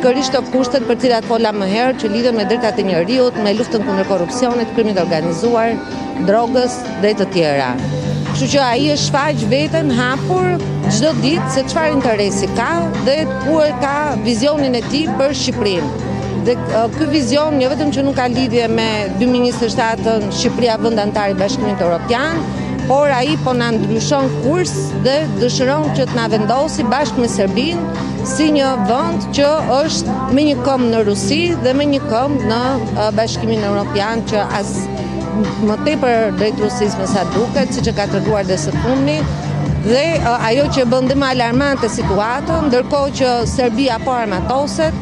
pikërisht të kushtet për cilat fola më herë që lidhen me drejtat e njerëzit, me luftën kundër korrupsionit, krimit organizuar, drogës dhe të tjera. Kështu që ai e shfaq veten hapur çdo ditë se çfarë interesi ka dhe ku e ka vizionin e tij për Shqipërinë. Dhe ky vizion jo vetëm që nuk ka lidhje me 2027-ën Shqipëria vend antar i Bashkimit Evropian, por ai po na ndryshon kurs dhe dëshiron që të na vendosi bashkë me Serbinë si një vend që është me një këmbë në Rusi dhe me një këmbë në Bashkimin Evropian që as më tepër drejt Rusisë me sa duket, siç e ka treguar dhe së fundmi. Dhe ajo që bën më alarmante situatën, ndërkohë që Serbia po armatoset,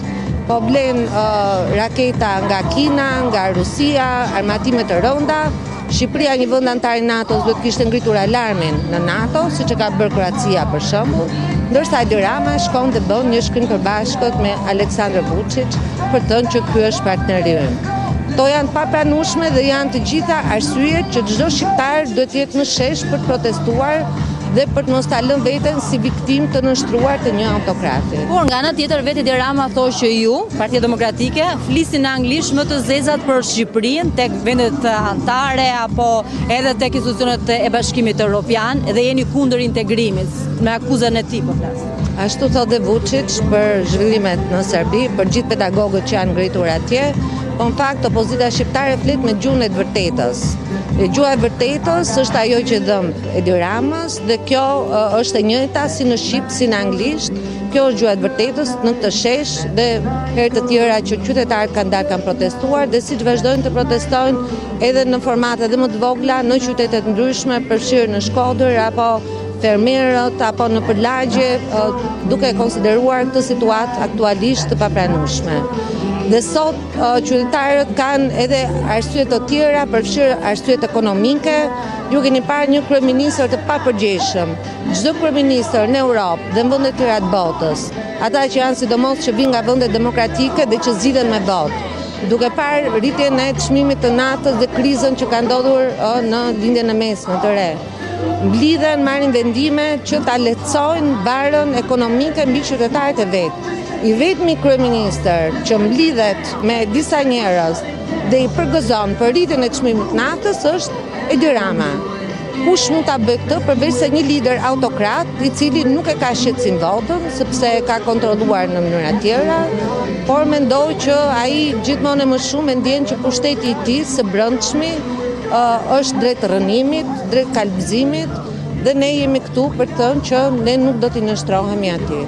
po blen raketa nga Kina, nga Rusia, armatime të rënda. Shqipëria, një vend antar i NATO-s, duhet kishte ngritur alarmin në NATO, siç e ka bërë Kroacia për shembull, ndërsa Edi Rama shkon dhe bën një shkrim përbashkët me Aleksandar Vučić për të thënë që ky është partneri ynë. Këto janë papranueshme dhe janë të gjitha arsyet që çdo shqiptar duhet të jetë në shesh për të protestuar dhe për të mos ta lënë veten si viktimë të nështruar të një autokrati. Por nga ana tjetër vetë Edi Rama thoshte që ju, Partia Demokratike, flisni në anglisht më të zezat për Shqipërinë tek vendet anëtare apo edhe tek institucionet e Bashkimit Evropian dhe jeni kundër integrimit, me akuzën e tij po flas. Ashtu thot dhe Vučić për zhvillimet në Serbi, për gjithë pedagogët që janë ngritur atje, po në fakt opozita shqiptare flet me gjuhën e të vërtetës. Gjuha e vërtetës është ajo që dëm Edi Ramës dhe kjo është e njëjta si në shqip si në anglisht. Kjo është gjuha e vërtetës në këtë shesh dhe herë të tjera që qytetarët kanë dalë kanë protestuar dhe siç vazhdojnë të protestojnë edhe në formate dhe më të vogla në qytete të ndryshme, përfshirë në Shkodër apo fermerët apo në përlagje, duke konsideruar këtë situatë aktualisht të papranueshme. Dhe sot qytetarët kanë edhe arsye të tjera, përfshirë arsyet ekonomike. Ju keni parë një kryeministër të papërgjegjshëm. Çdo kryeministër në Europë dhe në vende të tjera të botës, ata që janë sidomos që vijnë nga vende demokratike dhe që zgjidhen me votë, duke parë rritjen e çmimit të natës dhe krizën që ka ndodhur në lindjen e mesme të re. Mblidhen, marrin vendime që ta lehtësojnë barën ekonomike mbi qytetarët e vet. I vetmi kryeministër që mblidhet me disa njerëz dhe i përgëzon për rritjen e çmimit natës është Edi Rama. Kush mund ta bëjë këtë përveç se një lider autokrat i cili nuk e ka shqetësim votën sepse e ka kontrolluar në mënyra tjera, por mendoj që ai gjithmonë më shumë ndjen që pushteti i tij së brendshmi është drejt rënimit, drejt kalbëzimit dhe ne jemi këtu për të thënë që ne nuk do t'i nështrohemi atij.